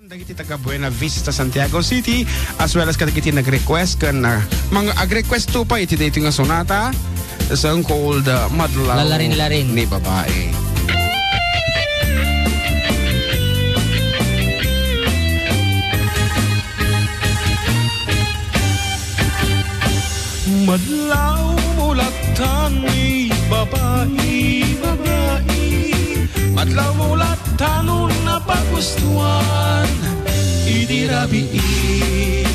Dagiti taga Buena Vista, Santiago City, as well as kadagiti nag-request kan mga ag-request to pa iti dito nga sonata the song called Madlaw Lalarin-larin ni Babae. Madlaw mulatan ni babae, babae, madlaw mulatan na pagustuhan, idirabiin,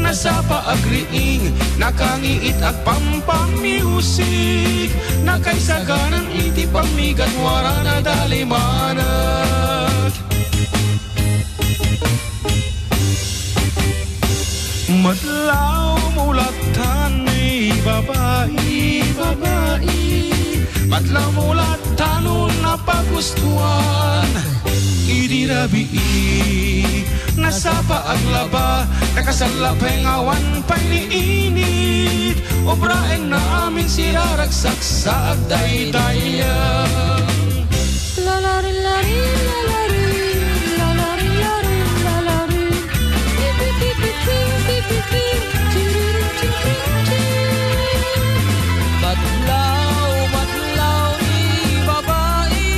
nasa paagriing, nakangiit at pampang-music, nakaisaganan iti pamigat wara na dalimanag. Madlaw mulatan ni babae, babae, madlaw mulatan na pagustuhan, idirabii, nasa paaglaba, nakasalapay ngawan painiinit, obraeng na amin siraragsak sa agdaydayan. Lalarin-larin, lalarin, lalarin-larin, lalarin, Madlaw, madlaw ni babae,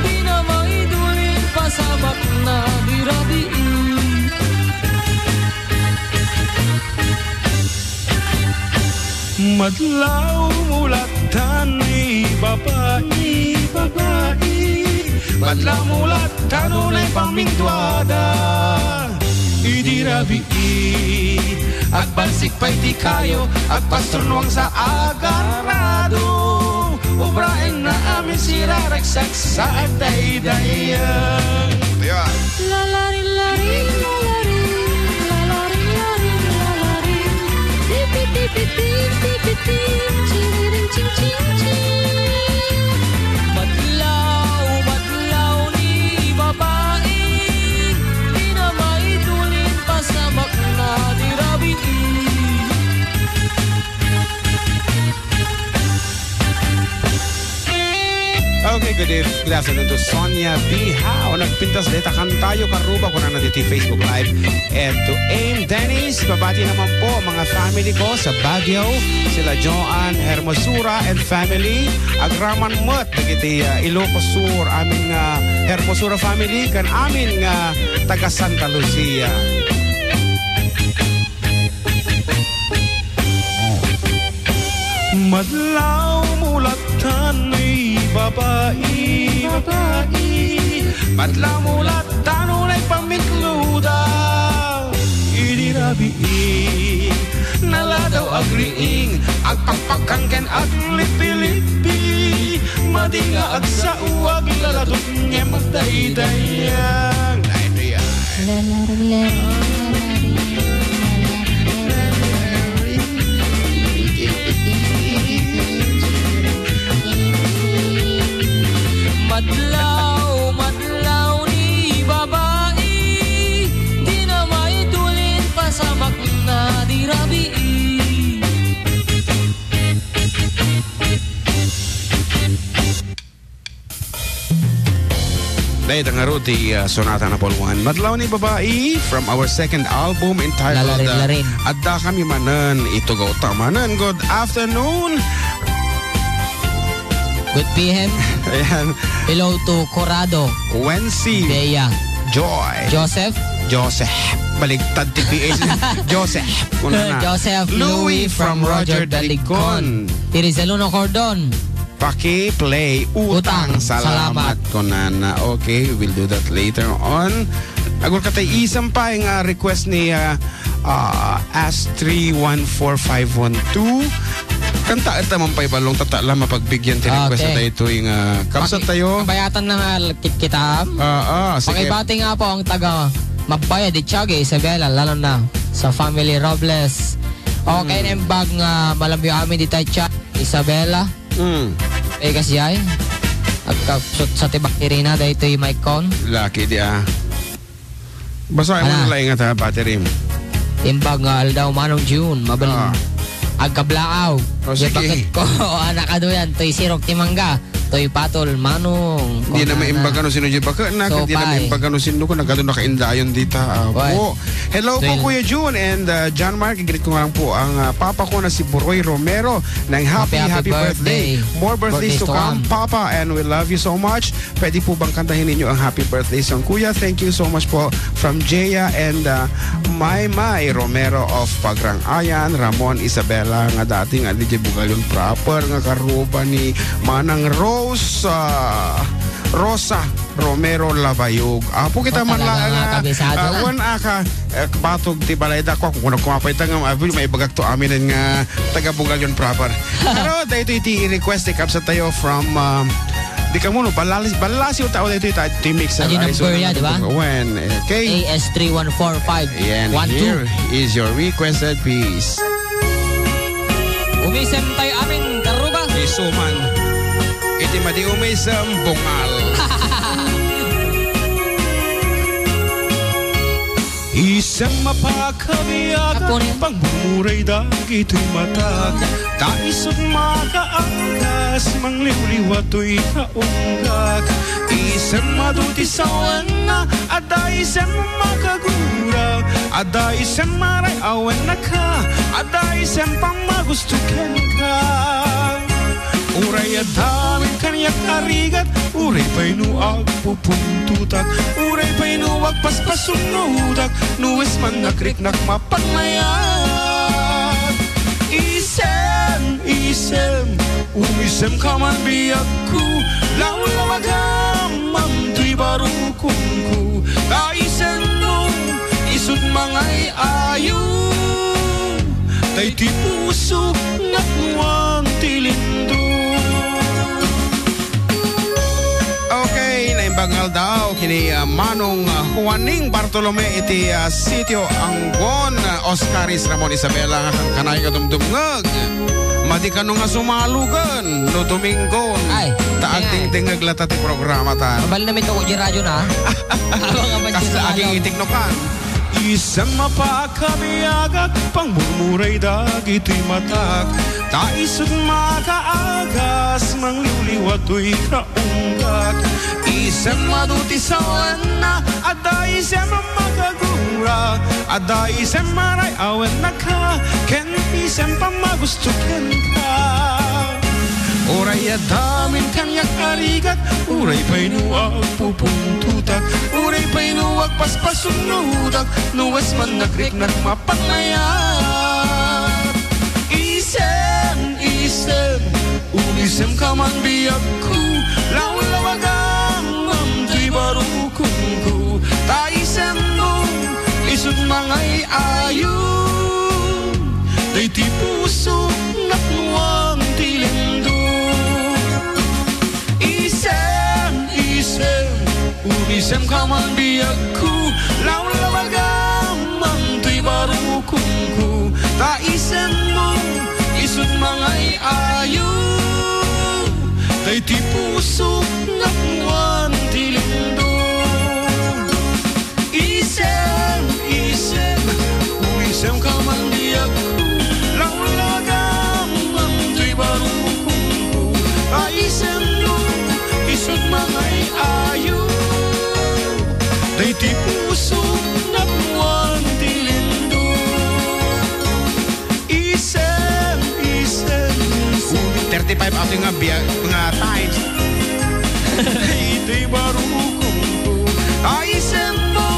di na maidulin pasamak na birabiin. Madlaw mulatan ni babae, babae, madlaw mulatan unay pamingtuada, idirabii, agbalsik pa'y di kayo, agpasurnuang sa agarado, ubraeng na amin siraragsak sa agdaydayan. lalarin-larin, lalarin, lalarin-larin, lalarin, tipi-tipi-tip-tipi-tip, ching-ching-ching-ching-ching. Madlaw, madlaw ni babae, di na maidulin pasamak na dirabiin. Okay, good afternoon to Sonia B. How? Nagpintas deta kan tayo karuba ko na nandito Facebook Live. And to Aim Dennis, babati naman po mga family ko sa Baguio, sila Joanne Hermosura and family, Agraman Mut, nagiti Ilocos Sur, aming Hermosura family, kan amin nga taga Santa Lucia. Madlaw mulatan ni babae, babae, madlaw mulatan unay pamikluda, idirabii, naladaw agriing, agpagpagkangken aglipilipi, madinga agsauwag laladot niya magdaydayang. Lalarin-larin, Madlaw, madlaw ni babae, di na maidulin pasamak na dirabiin. Dahil ang aruti sonata na polwan. Madlaw ni babae from our second album entitled Lalarin-larin. Adda Kami Manan, ito go tamanan. Good afternoon. Good PM. Ayan. Hello to Corrado, Wency, Bea, Joy, Joseph, baligtad TPS, Joseph, kuna na. Joseph, Louis from Roger Dalicon. Tirizaluno Cordon. Paki-play Utang. Salamat ko na. Okay, we'll do that later on. Agor katay isang pa yung request ni As314512. Kanta ito man pa'y balong tatala mapagbigyan tirequest na tayo ito yung kapsat tayo. Kabayatan na nga kita. Sige. Pakibati nga po ang taga Mabaya de Tiague, Isabela, lalo na sa family Robles. Okay na yung bag nga malambyo amin di tayo Isabela. Kasi ay agkapsot sa tibak irina dahil ito yung Maicon. Lucky di Basahin mo nila ingat ha, battery. Timbag nga aldaw manong June, mabaling. Agkablaaw. O, Di sige. bakit ko, anak ka doon yan. Toy sirok timangga. Toy patol, manong. Hindi na maimbag ano sino dyan baka na, hindi na maimbag ano sino ko nagkado nakaindayon dito. Po. Hello po Kuya June and John Mark. Igreet ko nga lang po ang papa ko na si Buroy Romero ng happy birthday. More birthdays to come, Papa, and we love you so much. Pwede po bang kantahin ninyo ang happy birthday song, Kuya? Thank you so much po from Jaya and Maymay Romero of Pagrang Ayan, Ramon Isabela nga dating DJ Bugalyon proper nga karuba ni Manang Rosa Romero Labayog. Apo kita man lang wan aka batog ti balayda ko kung kumapay nga may bagak to amin nga taga Bugalyon proper. Pero dito iti request ikap sa tayo from di ka muna balasi o tao dito iti mix ano yung number yan, di ba? When okay AS3145112. and here is your requested piece. Umisem tayo amin karuba. Isuman iti madi umisem bungal. Isang mapakabiyagan pangmuray dagito'y matag taisod makaangkas mangliwliwato'y kaunggag isang madutisawan na ada isang makagurag ada isang maray awan na ka ada isang pamagustukan ka uray adamin kanyak arigat uray pa'y nuag pupuntutak uray pa'y nuag paspasunudak nuwes man nakriknak mapagmayat isem umisem ka man biyagku lawlawagam mamto'y barukungku kaisen mo isut mangay ayo tay ti puso nakuwang tilindo. Okay, naimbangal daw kini Manong Juaning Bartolome iti sitio Anggon Oscaris Ramon Isabela kanay kadumdumngag madi kano nga sumalugan no Domingo taag tingtingag lata ti programa ta mabal na mito ko di radyo na kasi aging itiknokan isang mapakabiyagat pangmurmuray dagito'y matag taisod makaagas mangliwliwato'y kaunggag isang madutisawan na ada isang makagura ada isang maray awan na ka ken isang pamagustukan ka uray adamin kanyak arigat uray pa'y nuwag pupuntutak uray pa'y nuwag paspasunudak nuwes man nakriknak mapagmayat isem umisem ka man biyagku lawlawagam mamto'y barukungku taisem mo isut mangay ayo day ti puso nakuwang tilindo umisem ka man biyagku lawlawagam mamto'y barukungku taisem mo isut mangay ayo day ti puso nakuwang tilindo isem umisem ka man biyagku lawlawagam mamto'y barukungku taisem mo isut mangay ayo day ti puso nakuwang tilindo isem 35 ating nga times ito'y barukungku taisem mo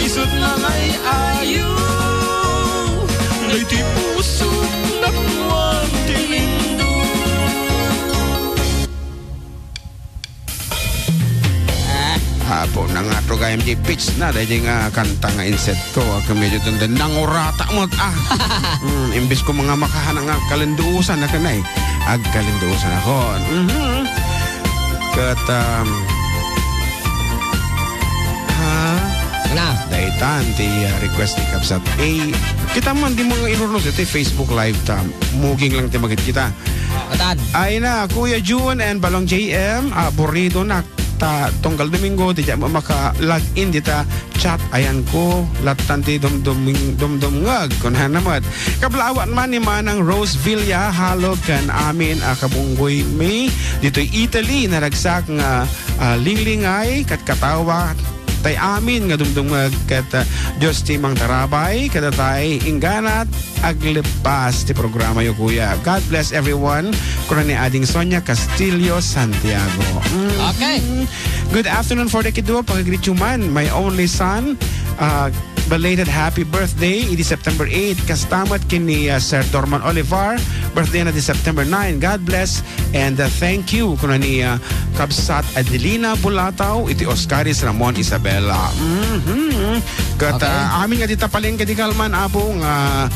isut mangay ayo day ti puso nakuwang tilindo. Hapo na nga to gayam di pitch na dahil nga kanta nga inset ko medyo doon nangurata mo imbis ko mga makahanang nga kalinduusan na kanay ag kalinduusan ako kat daitan ti request ni Kapsat kita man di mga irunos iti Facebook live ta muging lang ti magit kita ay na Kuya June and Balong JM aburrido na ta tunggal Domingo di mo maka-log in dita chat ayan ko latanti dumdumngag kunahan naman kablawan man ni manang Rose Villa halog kan amin kabunggoy May dito'y Italy naragsak nga linglingay kat katawa tay amin nga dumdumngag kat Diyos ti mang tarabay kada tay ingganat aglepas ti programa yo kuya. God bless everyone. Kuna ni ading Sonia Castillo Santiago. Okay. Good afternoon for the kidwa pagagreet you man. My only son belated happy birthday idi September 8 kastamat kini Sir Dorman Olivar birthday na di September 9. God bless and thank you kuna ni Kabsat Adelina Bulataw iti Oscaris Ramon Isabela. Kat amin nga dita paling kadikalman apo nga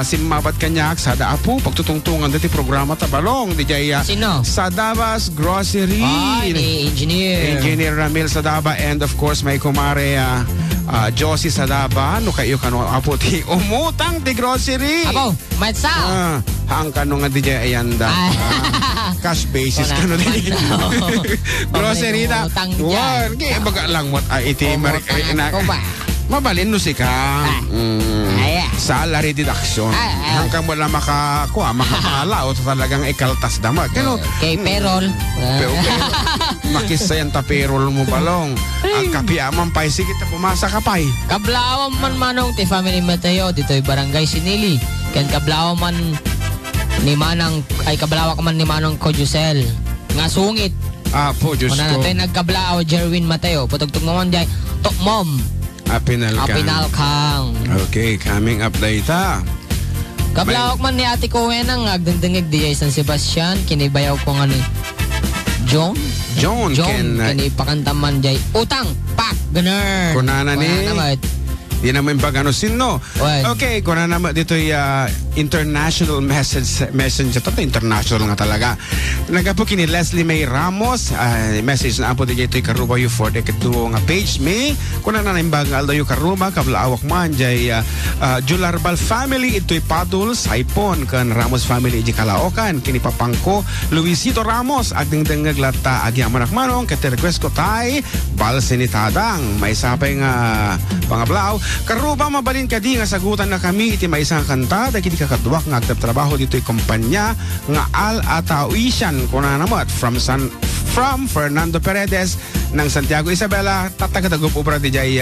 simmabat kanyak sada apo pagtutungtungan dati programa tabalong di jaya Sino? Sadabas Grocery. Ni Engineer Ramil Sadaba and of course may kumare Josie Sadaba no kayo kano apo ti umutang ti grocery. Apo, might sa. Hang kano nga DJ ayanda. Cash basis kano din. Grocery na. Wan, kaya baga lang mo iti mabalin no si ka. Salary deduction. Hanggang mo lang makapala o talagang ikaltas damag. Kano? Kay payroll. Makisayan ta payroll mo balong. Ang kapiaman pa'y sige ta pumasa ka pa'y. Kablawan man manong ti family Mateo dito'y barangay Sinili. Ken kablawan man ni manang ay kablawak man ni manong Kojusel. Nga sungit. Po, Diyos Una ko. natin nagkablao Jerwin Mateo. Putugtog mo man dyan. Tok mom. Apinal Kang. Okay, coming up data. Kablawak man ni Ate Cohen ang agdendengig di San Sebastian. Kinibayaw ko nga ni John kini pakantaman jay utang pak ganer. Kunana ni. Di naman pag ano sino. Okay, kuna naman dito international message. Ito international nga talaga. Nagapo kini Leslie May Ramos. Message na po dito karuba yu for the katuo nga page me. Kuna na imbagal daw yu karuba kablaawak man jay Jularbal family ito'y Patuls Haipon kan Ramos family iji Kalaokan kini papangko Luisito Ramos agding dengag lata agyaman akmanong kete request ko tay balsenitadang may sapay nga pangablaw. Karuba mabalin ka di nga sagutan na kami iti may isang kanta dahil kakadwak nga agtatrabaho dito'y kumpanya nga Al Atawisyan kuna namat from Fernando Paredes ng Santiago Isabela tatagatagup ubra di jay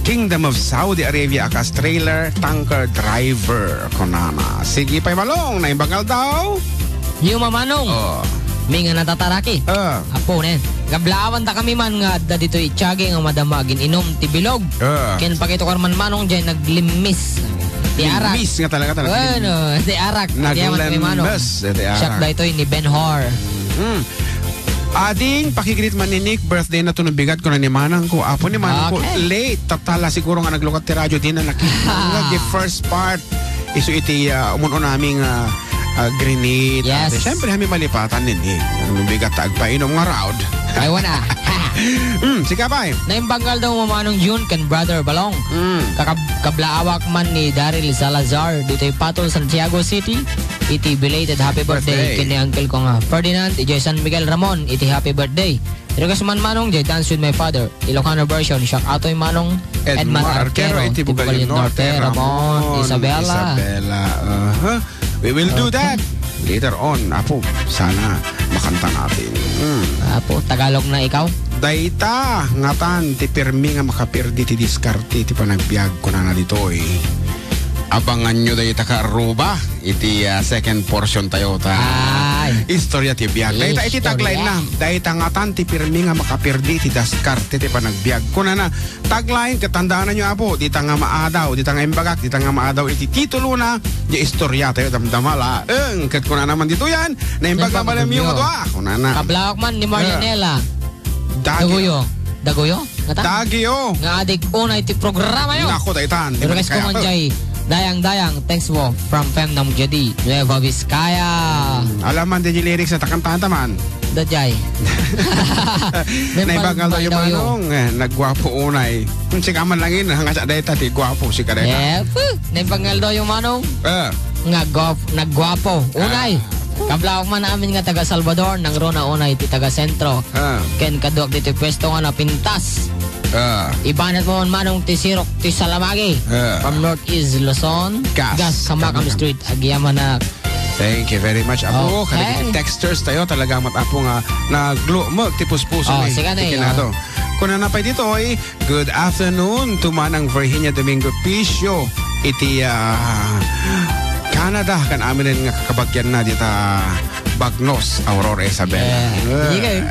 Kingdom of Saudi Arabia akas trailer tanker driver kunana. Sige pa'y malong na imbagal daw. Yung mamanong. May nga natataraki. Apo nen. Gablawan ta kami man nga da dito itsyagi nga madamagin inom ti bilog. Ken pakito man manong dyan naglimis. Ti arak. Limis nga talaga. Ano, ti arak. Naglimis. Siyak da ito ni Ben Hor. Ading pakikrit man ni Nick birthday na to bigat ko na ni manang ko. Apo ni manang ko late. Tatala siguro nga naglukat ti radyo din na nakikita. The first part iso iti umuno naming grenade. Yes. Siyempre kami malipatan din bigat tagpainom nga round. Ay wana. Sika pa Naimbanggal daw mamanong June kan brother Balong. Kablaawak man ni Daryl Salazar dito'y Patol Santiago City. Iti belated happy birthday kini uncle ko nga Ferdinand iti San Miguel Ramon iti happy birthday. Regas man manong jay dance with my father Ilocano version siya atoy manong Edman Arquero iti Bugalyon Norte Ramon Isabela. We will do that later on. Apo sana makanta natin. Apo Tagalog na ikaw. Dayta ngatan ti permi nga makapirdi ti diskarte ti panagbiag ko na ditoy. Abangan nyo dayta ka Aruba iti second portion tayo ta istorya ti biag. Dayta iti tagline na. Dayta ngatan ti permi nga makapirdi ti diskarte ti panagbiag ko na tagline katandaan nyo apo dita nga maadaw dita nga imbagak dita nga maadaw iti titulo na di istorya tayo damdamala. Kat kuna naman dito yan na imbaga malam yung adwa kuna na. Kablawak man ni Marianela. Dagoyo. Dagyo. Nga adik unay ti programa yo. Nako daytan. Pero guys ko man jay Dayang, thanks mo from Femnam Jadi, Nueva Vizcaya. Alaman din yung lyrics na takantahan taman. Dajay. Naibagal daw yung manong, nagwapo unay. Kung sikaman lang yun, hanggang sa dayta, di gwapo si kadayta. Naibagal daw yung manong, nagwapo, unay. Kablawak man namin nga taga Salvador, nang rona una iti taga sentro. Ken kaduak dito pwesto nga na pintas. Ibanat mo manong ti Sirok ti Salamagi. From Northeast Luzon. Gas. Kamakam Street. Agyaman na. Thank you very much, Apo. Okay. Kadagiti texters tayo talaga matapo nga naglo tipus-puso Oh, eh. sige na, Ikinado. Kung nanapay dito ay good afternoon tumanang Virginia Domingo Pisio iti Canada kan amin nga kakabagyan na dita Bagnos Aurora Isabela. Sige.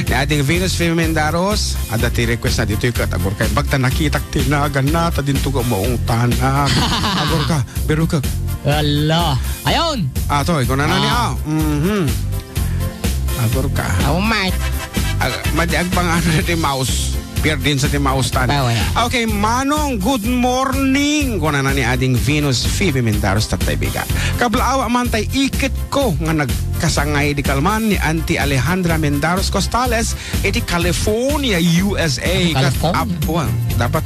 Ni ating Venus Fimendaros ada ti request na dito yung katagor kay bagta nakitak tinagan na ta dinto ko maong tanag. Agor ka, pero ka. Wala. Ayun. Toy, kung nanani agor ka. Mate. Madiag pang ano na ti mouse. Pier din sa ti mouse tan. Okay, Manong, good morning. Kung na ni ading Venus Phoebe Mendaros tatay bigat. Kablaawa man tay ikit ko nga nagkasangay di kalman ni Auntie Alejandra Mendaros Costales iti California, USA. California? Dapat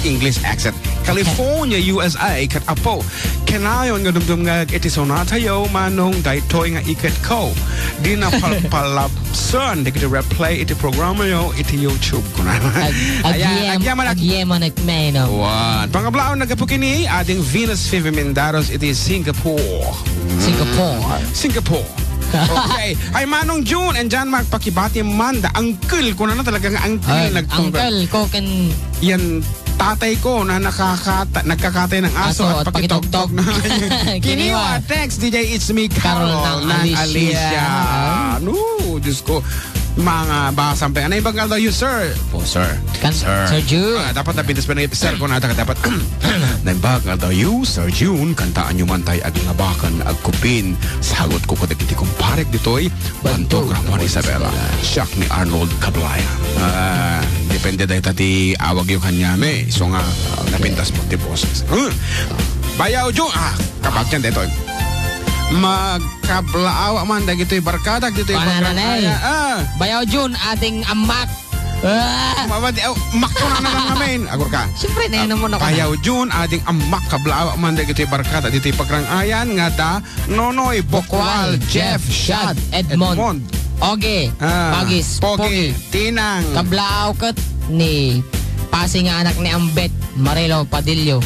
English accent. California, USA. Kat apo. Kenayon nga dumdum nga iti sonata yo Manong daytoy nga ikit ko. Di na palapson. Di kiti replay iti programa yo iti YouTube ko na. Agyaman nagmeno. One. Pangablaon nagapukini ading Venus Phoebe Mendaros iti Singapore. Singapore. Okay. Ay Manong June and John Mark pakibati Manda. Uncle ko na talaga nga uncle nagtunggal. Uncle ko kan yan tatay ko na nagkakatay ng aso at pakitugtog na kiniwa text DJ it's me Carol ng Alicia. No, Diyos ko mga basampe. Ano ibang daw you, sir? Po, sir. Sir June. Dapat napintas pa ng sir ko na dapat naibagal daw you, Sir June. Kantaan nyo man tayo agnabakan agkupin. Sagot ko kadagiti kong parek dito'y Bantok Ramon Isabela. Siyak ni Arnold Cablaya. Depende dahil tati awag yung kanyame. So nga, napintas mo ti boses. Bayaw June. Kapag yan dito. Magkablaawa man dagito'y barkada dito'y barkada. Bayaw June ating amak. Makto na lang namin. Agor ka. Siyempre na yun mo na. Bayaw June ating amak kablaawa man dagito'y barkada dito'y pagrangayan nga da Nonoy Bokwal Jeff Shad Edmond Oge Pagis Pogi Tinang kablaaw kat ni Pasi nga anak ni Ambet Marilo Padillo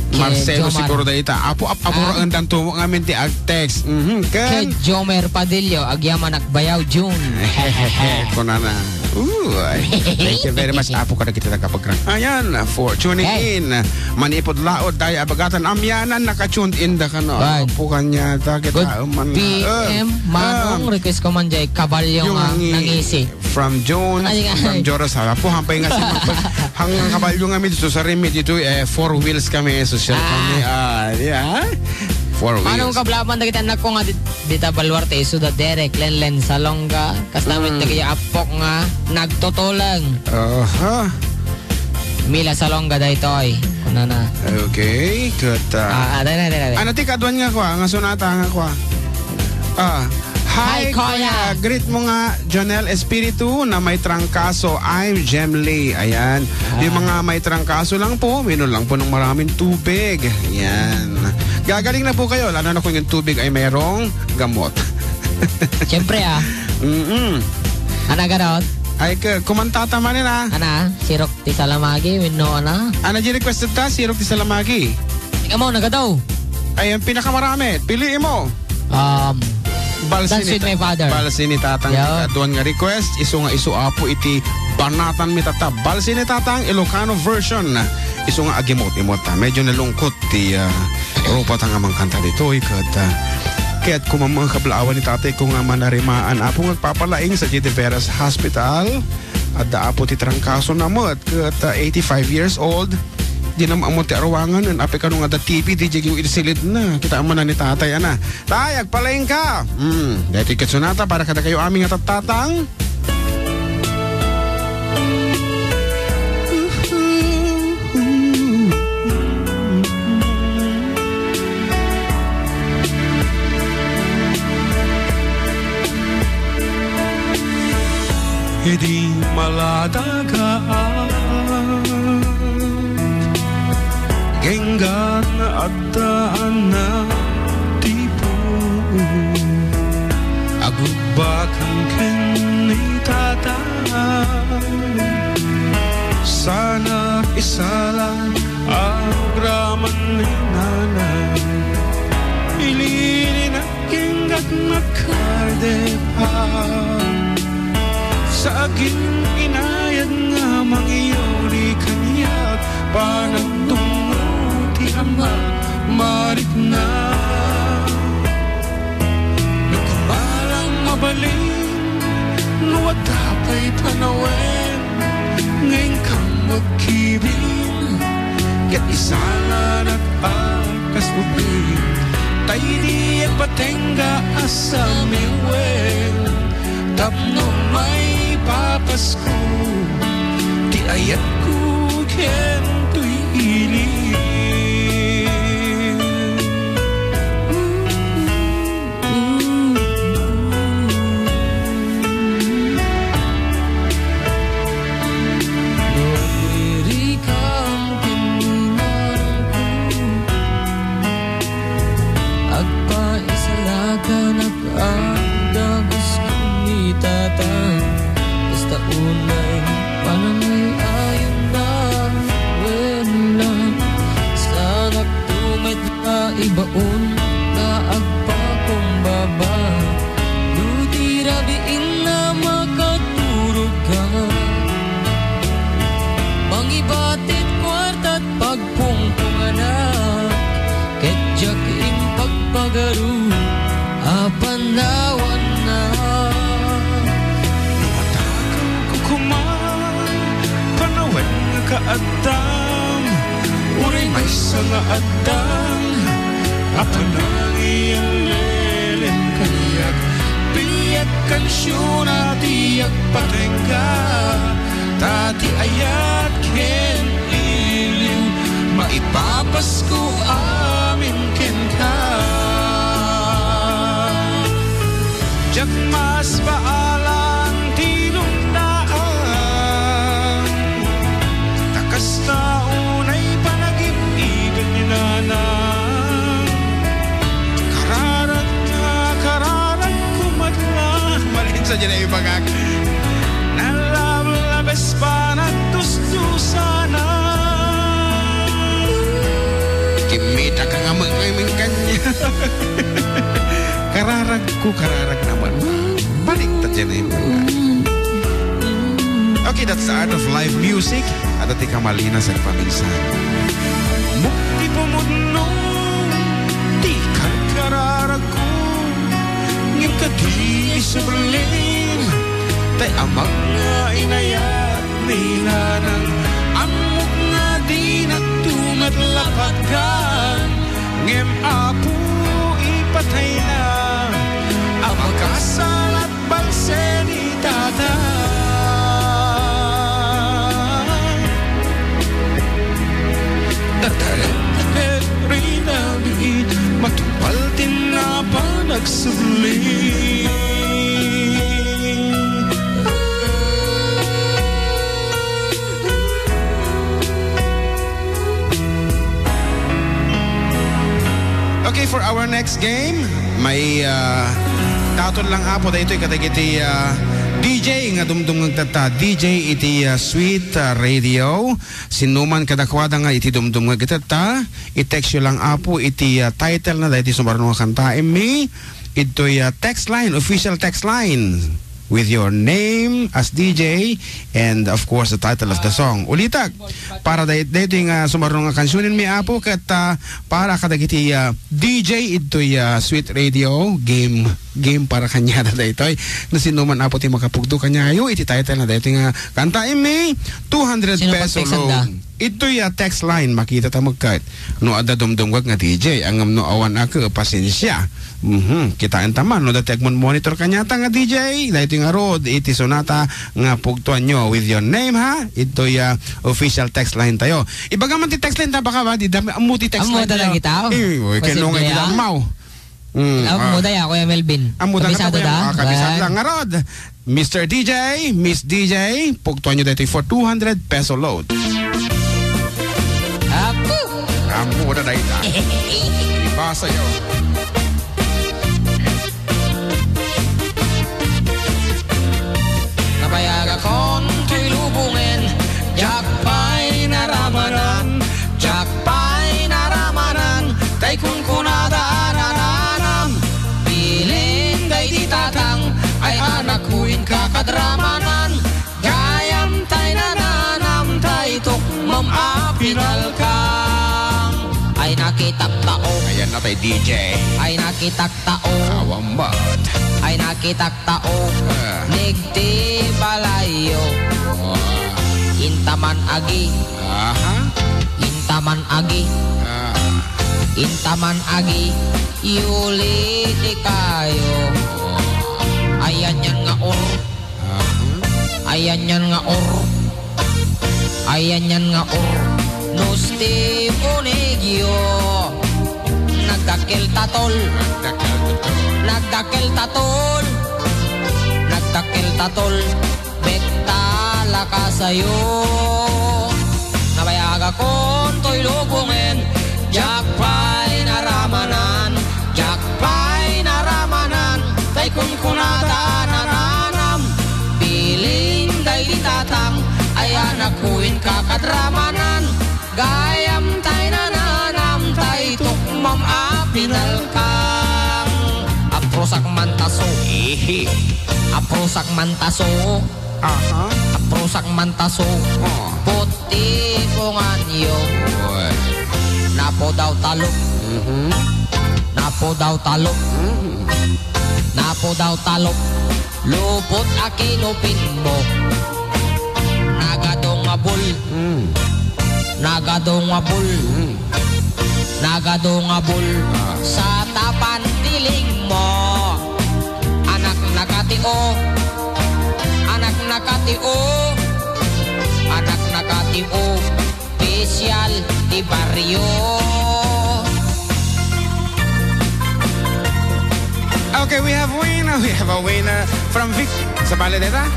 Marcelo siguro da ita. Apo ang tanto ngamin ti ag-text. Kay Jomer Padillo agyaman Bayaw June. Kunana. Thank you very much. Apo kada kita nagkapagran. Ayan, for tuning in. Manipod laod tayo abagatan amyanan naka-tuned in da kano. Apo kanya ta kita man. PM Manong request ko man jay kabalyo nga nangisi. From Jones, from Joros. Apo hampay nga hanggang kabalyo nga mi dito sa remit dito 4 wheels kami social kami. Yeah. 4 wheels. Manong kablaban na kita anak ko nga dita Baluarte Suda Derek Lenlen Salonga kastamit na kaya apok nga nagtutulang. Mila Salonga da itoy. Kunana. Okay. Good. Ano ti kadwan nga ko nga sunata nga ko. Hi, Kuya. Greet mo nga, Jonel Espiritu na may trangkaso. I'm Jemley. Ayan. Yung mga may trangkaso lang po, minon lang po ng maraming tubig. Ayan. Gagaling na po kayo, lalo na kung yung tubig ay mayroong gamot. Siyempre Ana garot? Ay, kumantata man nila. Ana, Sirok ti Salamagi, winno ana. Ana, requested ta, Sirok ti Salamagi. Ikaw mo, nagadaw. Ay, ang pinakamarami. Piliin mo. Dance with my father. Balsin ni tatang duwan nga request. Iso nga iso apo iti banatan mi tata. Balsin ni tatang Ilocano version. Iso nga agimot-imot ta. Medyo nalungkot ti rupa tang amang kanta dito. Kaya't kumamang kablaawan ni tatay ko nga manarimaan apo nagpapalaing sa J.D. Veras Hospital. At apo ti trangkaso na mo. At 85 years old. Di na maamot ti arawangan ang api ka nung ada TV di jagi silid na kita man na ni tatay ana tay agpalaing ka dahil tiket sunata para kada kayo aming atatatang hindi maladagaan Genggan at daan na tipon isa lang ang raman ni nanay. Ililin at kinggat makarde pa sa aking inayad nga mangyari kanyak panagtungo ti ama marit na nagkumalang mabaling nuwat tapay panawen ngayon kang magkibing kat isalan at akas ubing tay di patengga asamiwen tapno may papasko ti ayat ko kento'y iling ibaon na agpa kong baba duti rabiin na makaturog ka mangibatit kwarta't pagpungpungan na ketjak in pagpagaru apanawan na matakaw ko kuman panawan nga kaadam uray may nga adam apanangi ang leleng kaniyak piyak kansyon at iyak patengga tati ayat ken iliw maipapasko amin ken ka jak mas baalang tinugdaan takas taon ay panagib-ibig ni nanay sa dyan ay ibagak nalablabes pa nagtustusana kimita ka nga mga kanya kararag naman baliktad dyan ay ibagak. Okay, that's the art of live music at ati kamalina sa paminsan mukti pumudno di kararag ko ngim ka di sa Berlin tay amag nga inayat nila ng amok nga di nagtungat lapatkan ngim apo ipatay na amagkasal at balse ni tatay tatalit rin ang iit matupal din na pa nagsubli. Okay, for our next game, may taton lang hapo dahito ikatagiti DJ nga dumdum ng tata DJ iti Sweet Radio sinuman kadakwada nga iti dumdum nga gitata i-text yun lang apo iti title na dahiti sumarunong kanta mi ito'y text line, official text line with your name as DJ and of course the title of the song. Ulitak, para dahito yung sumarunong nga kansyonin mi apo kat para kadagiti DJ ito'y Sweet Radio game para kanya na dahito na sinuman apo ti makapugdo kanya yo iti title na dahito nga kanta mi 200 peso loan. Ito'y text line makita ta magkat no ada dumdumgag nga DJ ang no awan ako pasensya kitaan taman no datek mon monitor kanya ta nga DJ dahito nga road iti sonata nga pugtuan nyo with your name ha ito'y official text line tayo ibagaman ti text line ta baka ba di dami amuti text line tayo kano nga kita mau amuda ya Kuya Melvin kabisado da kabisado lang nga road Mr. DJ Miss DJ pugtuan nyo dahito for 200 peso load. Kamu udah dari dah. Bahasa yo. Nabayag akong tulubungin, yakpay naramdaman. mapinal kang ay nakitak tao. Ayan na tayo, DJ. Ay nakitak tao. Awambat. Ay nakitak tao. Nigti balayo. Intaman agi. Aha. Intaman agi. Intaman agi. Yuli di kayo. Ayan yan nga or. Ayan yan nga or. Ayan yan nga or. Nusti punigyo. Nagdakil tatol. Nagdakil tatol. Nagdakil tatol. Bektala ka sa'yo. Nabayaga kon to'y lubungin. Jakpay naramanan. Jakpay naramanan. Tay kun kunada nananam. Piling day ditatang. Ayan akuin kakadramanan. Gayam tay nananam. Tay tukmam apinal kang. Aprosak mantaso. Aprosak mantaso. Aha. Aprosak mantaso. Puti punganyo. Napo daw talok. Napo daw talok. Napo daw talok. Lupot akinupin mo. Nagadong abul. Nagadong abul. Nagadong abul. Sa tapan tiling mo. Anak nakatio. Anak nakatio. Anak nakatio. Special di barrio. Okay, we have winner. We have a winner from Vic. Sa Paladeta.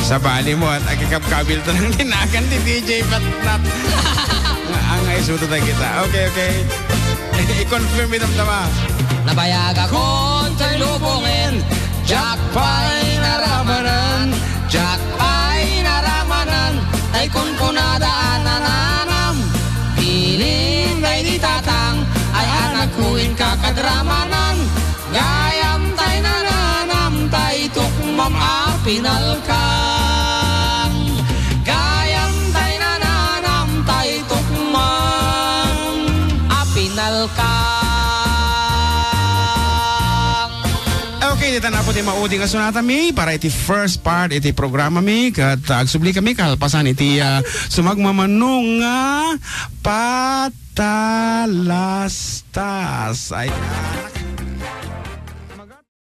Sa bali mo at agikap-kabil to ng tinakan ni DJ Batnat. Ang isuto na kita. Okay. I-confirm itong tama. Nabayaga kon to'y lubungin. Jakpay naramanan. Jakpay naramanan. Tay kun kunadaan nananam. Piling day ditatang. Ay anak kuin kakadramanan. Gayam tay nananam. Tay tukmam apinal kang. Gayam tay nananam. Tay tukmam apinal kang. Okay, dito na po di maudi nga sunata mi para iti first part iti programa mi kat agsubli kami kalpasan iti sumagmamanong nga patalastas. Ay